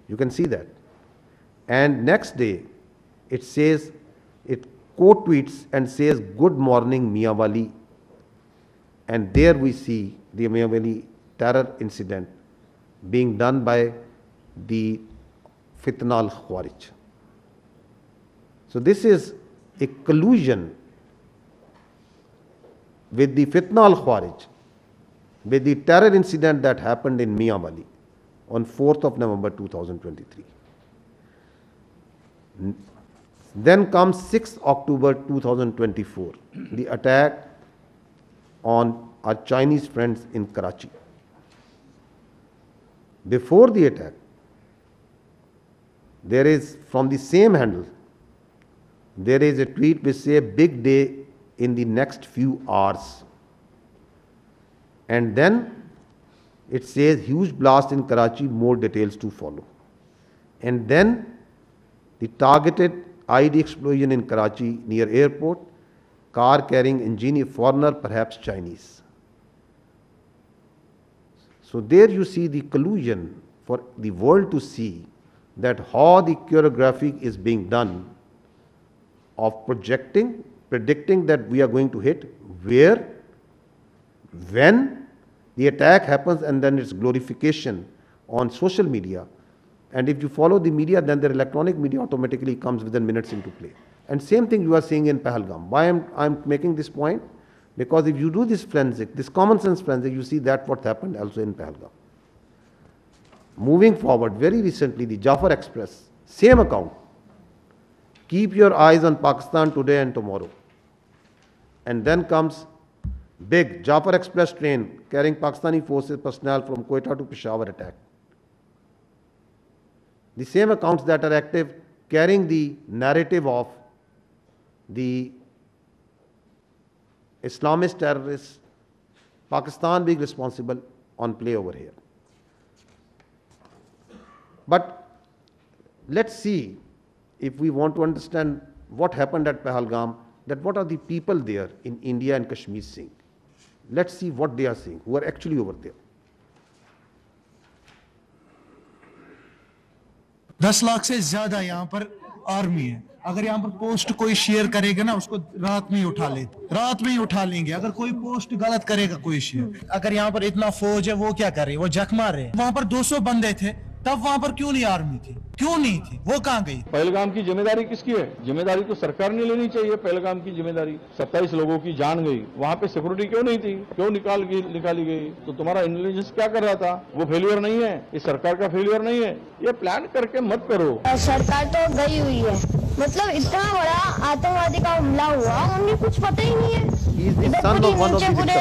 You can see that. And next day, it says, it co-tweets and says, "Good morning, Miawali." And there we see the Miawali terror incident being done by the 𝗍𝗏 So this is a collusion with the 𝗍𝗏 with the terror incident that happened in Miawali on 4th of November 2023. Then comes 6th October 2024, the attack on our Chinese friends in Karachi. Before the attack, there is, from the same handle, there is a tweet which says, "Big day in the next few hours." And then it says, "Huge blast in Karachi, more details to follow." And then the targeted ID explosion in Karachi near airport, car carrying engineer, foreigner, perhaps Chinese. So there you see the collusion for the world to see that how the choreography is being done of predicting that we are going to hit, where, when the attack happens, and then its glorification on social media. And if you follow the media, then the electronic media automatically comes within minutes into play. And same thing you are seeing in Pahalgam. Why I'm making this point? Because if you do this forensic, this common sense forensic, you see that what happened also in Pahalgam. Moving forward, very recently, the Jafar Express, same account. Keep your eyes on Pakistan today and tomorrow. And then comes big Jafar Express train carrying Pakistani forces personnel from Quetta to Peshawar attack. The same accounts that are active carrying the narrative of the Islamist terrorists, Pakistan being responsible on play over here. But let's see, if we want to understand what happened at Pahalgam, that what are the people there in India and Kashmir seeing. Let's see what they are seeing, who are actually over there. 10 lakh से ज्यादा यहाँ पर army है। अगर यहाँ पर post कोई share करेगा ना, उसको रात में ही उठा लेंगे। अगर कोई पोस्ट गलत करेगा कोई शेयर, अगर यहाँ पर इतना फौज है, वो क्या कर रही है? वो जख मार रहे हैं। वहाँ पर 200 बंदे थे, तब वहाँ पर क्यों नहीं आर्मी थी? क्यों नहीं थी? वो कहाँ गई? पहलगाम की जिम्मेदारी किसकी है? जिम्मेदारी तो सरकार ने लेनी चाहिए। पहलगाम की जिम्मेदारी, 27 लोगों की जान गई, वहाँ पे सिक्योरिटी क्यों नहीं थी? क्यों निकाली गई? तो तुम्हारा इंटेलिजेंस क्या कर रहा था? वो फेलियर नहीं है, ये सरकार का फेलियर नहीं है। ये प्लान करके मत करो। सरकार तो गई हुई है, मतलब इतना बड़ा आतंकवादी का हमला हुआ, हमें कुछ पता ही नहीं है। पूरे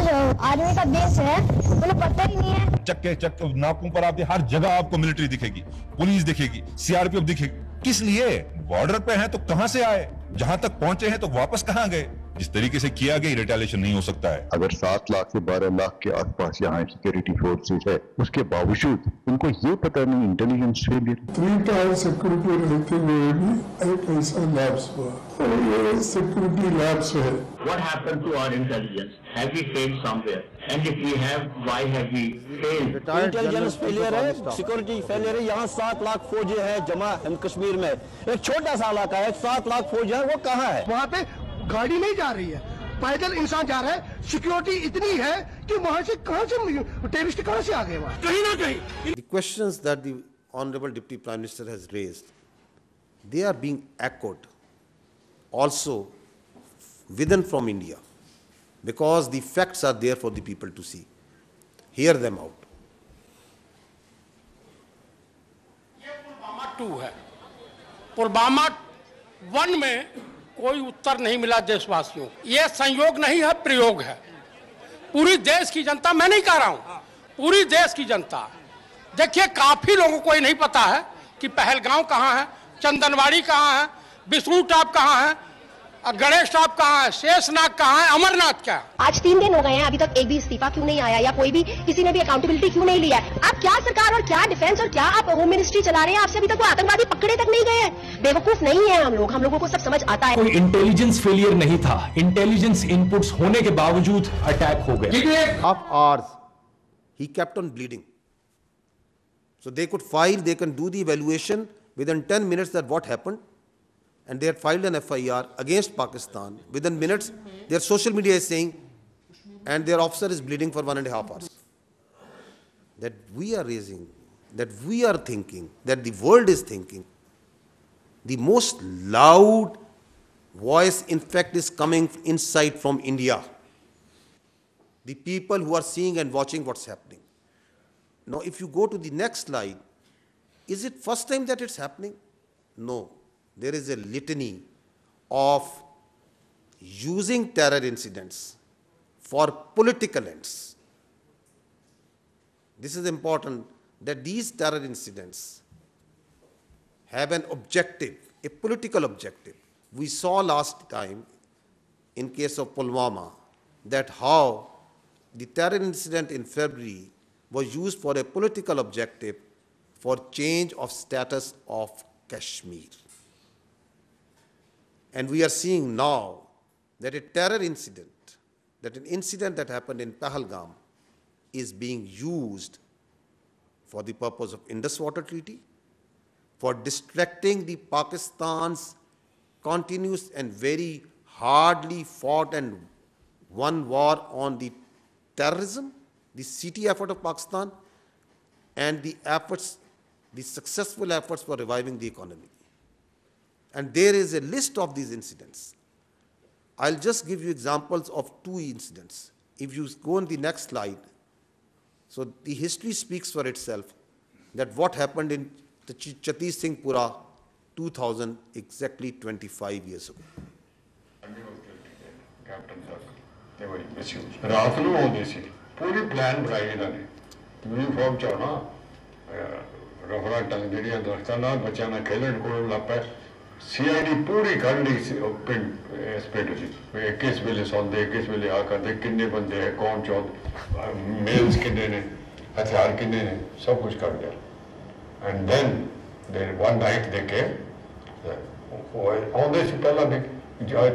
आर्मी का देश है, उन्हें पता ही नहीं है। चक्के नाकों पर आपके हर जगह आपको मिलिट्री दिखेगी, पुलिस दिखेगी, सीआरपीएफ दिखेगी। किस लिए? बॉर्डर पे हैं तो कहां से आए? जहां तक पहुंचे हैं तो वापस कहां गए? जिस तरीके से किया गया, रिटेलिएशन नहीं हो सकता है। अगर 7 लाख से 12 लाख के आसपास यहाँ सिक्योरिटी फोर्सेस है, उसके बावजूद उनको ये पता नहीं इंटेलिजेंस फेलियर। 3 टायर सिक्योरिटी रहते हुए भी एक ऐसा लैप्स हुआ, और ये सिक्योरिटी लैप्स है। What happened to our intelligence? Have we failed somewhere? And if we have, why have we failed? Intelligence failure है, सिक्योरिटी फेलियर है। यहाँ 7 लाख फौजी है जमा कश्मीर में, एक छोटा सा इलाका है, 7 लाख फौज है, वो कहाँ है? वहाँ पे गाड़ी नहीं जा रही है, पैदल इंसान जा रहा है। सिक्योरिटी इतनी है कि वहाँ से टेररिस्ट कहाँ से आ गए? वहाँ कहीं ना कहीं। The questions that the Honorable Deputy Prime Minister has raised, they are being echoed also within from India, because the facts are there for the people to see. Hear them out. ये पुलवामा 2 है। पुलवामा 1 में कोई उत्तर नहीं मिला देशवासियों। ये संयोग नहीं है, प्रयोग है। पूरी देश की जनता, मैं नहीं कह रहा हूं, पूरी देश की जनता, देखिए काफी लोगों को ये नहीं पता है कि पहलगांव कहां है, चंदनवाड़ी कहां है, विष्णु टॉप कहां है, गणेश टॉप कहां है, शेषनाग कहां है, अमरनाथ क्या? आज 3 दिन हो गए हैं, अभी तक एक भी इस्तीफा क्यों नहीं आया, या कोई भी किसी ने भी अकाउंटेबिलिटी क्यों नहीं लिया? आप क्या सरकार और क्या डिफेंस और क्या आप होम मिनिस्ट्री चला रहे हैं? आपसे अभी तक वो आतंकवादी पकड़े तक नहीं गए हैं। बेवकूफ नहीं है हम लोगों को सब समझ आता है। कोई इंटेलिजेंस फेलियर नहीं था, इंटेलिजेंस इनपुट्स होने के बावजूद अटैक हो गया। Of hours, he kept on bleeding. So they could file, they can do the evaluation within 10 minutes that what happened, and they had filed an FIR against Pakistan. Within minutes, their social media is saying, and their officer is bleeding for 1.5 hours. That we are raising, that we are thinking, that the world is thinking. The most loud voice, in fact, is coming inside from India. The people who are seeing and watching what's happening. Now, if you go to the next slide, is it first time that it's happening? No. There is a litany of using terror incidents for political ends. This is important, that these terror incidents have an objective, a political objective. We saw last time, in case of Pulwama, that how the terror incident in February was used for a political objective for change of status of Kashmir. And we are seeing now that a terror incident, that an incident that happened in Pahalgam is being used for the purpose of Indus Water Treaty, for distracting the Pakistan's continuous and very hardly fought and won war on the terrorism, the CT effort of Pakistan, and the efforts, the successful efforts for reviving the economy. And there is a list of these incidents. I'll just give you examples of 2 incidents. If you go on the next slide, so the history speaks for itself, that what happened in the 𝐶𝐵 2000, exactly 25 years ago. रात ਨੂੰ ਆਉਂਦੇ ਸੀ ਪੂਰੀ plan ਬਣਾਈ ਇਹਨਾਂ ਨੇ uniform ਚ ਆਉਣਾ ਰਫੜਾ ਟੰਗ ਜਿਹੜੀਆਂ ਦਰਖਤਾਂ ਨਾਲ ਬੱਚਿਆਂ ਨਾਲ ਖੇਲਣ ਕੋਲ ਲੱਪਾ CID ਪੂਰੀ ਕਰ ਲਈ ਸੀ ਪਿੰਡ ਇਸ ਪਿੰਡ ਚ ਕਿਸ ਵੇਲੇ ਸੌਂਦੇ ਕਿਸ ਵੇਲੇ ਆ ਕਰਦੇ ਕਿੰਨੇ ਬੰਦੇ ਹੈ ਕੌਣ ਚੌਂਦੇ ਮੇਲਸ ਕਿੰਨੇ ਨੇ ਹਥਿਆਰ ਕਿੰਨੇ ਨੇ ਸਭ ਕੁਝ ਕਰ ਲਿਆ and then there one night they came ਆਉਂਦੇ ਸੀ ਪਹਿਲਾਂ ਵੀ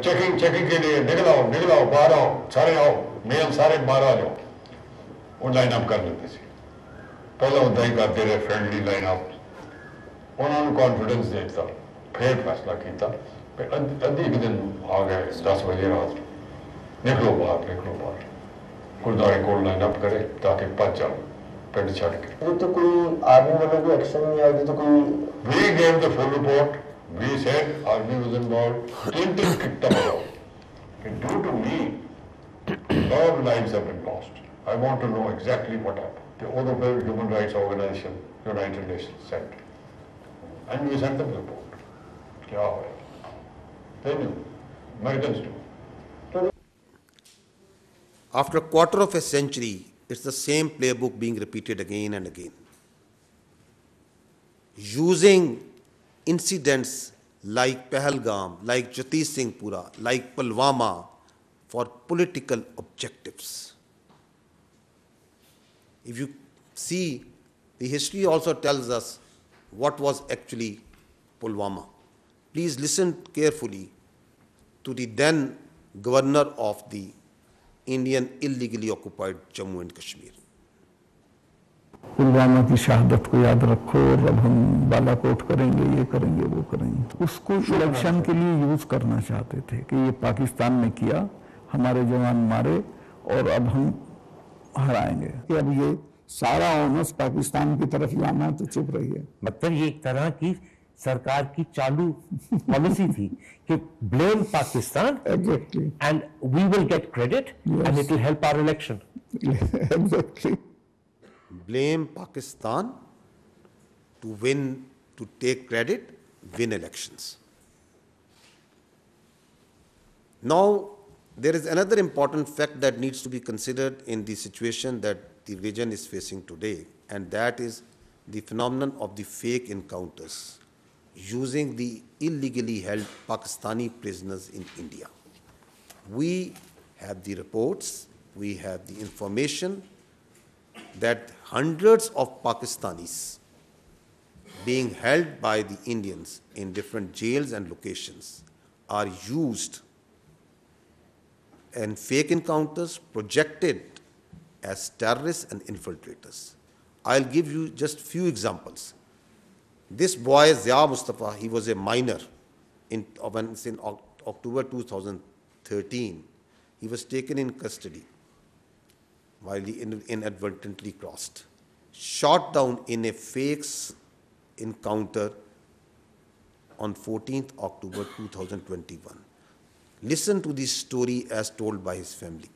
चेकिंग के लिए निकलाओ बाहर आओ सारे आओ मेल सारे बाहर आ जाओ वो लाइन अप कर लेते थे पहले उदा ही करते रहे फ्रेंडली लाइन अप उन्होंने कॉन्फिडेंस देता फिर फैसला किया अद्धी के दिन आ गए 10 बजे रात निकलो बाहर गुरुद्वारे को लाइन अप करे ताकि पच जाओ पिंड छड़ के तो कोई आर्मी वालों को एक्शन नहीं आया तो कोई we gave the full report. We said army was involved. Clinton kicked them out. And due to me, a lot of lives have been lost. I want to know exactly what happened. The Other Human Rights Organization, United Nations, sent. And we sent them the report. Kya hoya? They knew. Americans knew. After a quarter of a century, it's the same playbook being repeated again and again. Using incidents like Pahalgam, like 𝐶𝐵, like Pulwama for political objectives. If you see, the history also tells us what was actually Pulwama. Please listen carefully to the then governor of the Indian illegally occupied Jammu and Kashmir. Pulwama की शहादत को याद रखो और अब हम बालाकोट करेंगे ये करेंगे वो करेंगे उसको इलेक्शन के लिए यूज करना चाहते थे कि ये पाकिस्तान ने किया हमारे जवान मारे और अब हम हराएंगे कि अब ये सारा ऑनर्स पाकिस्तान की तरफ लाना तो चुप रही है मतलब ये एक तरह की सरकार की चालू पॉलिसी थी कि blame Pakistan exactly and we will get credit and it will help our election. Exactly. Blame Pakistan to win, to take credit, win elections. Now, there is another important fact that needs to be considered in the situation that the region is facing today, and that is the phenomenon of the fake encounters using the illegally held Pakistani prisoners in India. We have the reports, we have the information that hundreds of Pakistanis being held by the Indians in different jails and locations are used in fake encounters projected as terrorists and infiltrators. I'll give you just few examples. This boy, 𝐷IA Mustafa, he was a minor in October 2013. He was taken in custody while he inadvertently crossed, shot down in a fake encounter on 14th October 2021. Listen to this story as told by his family.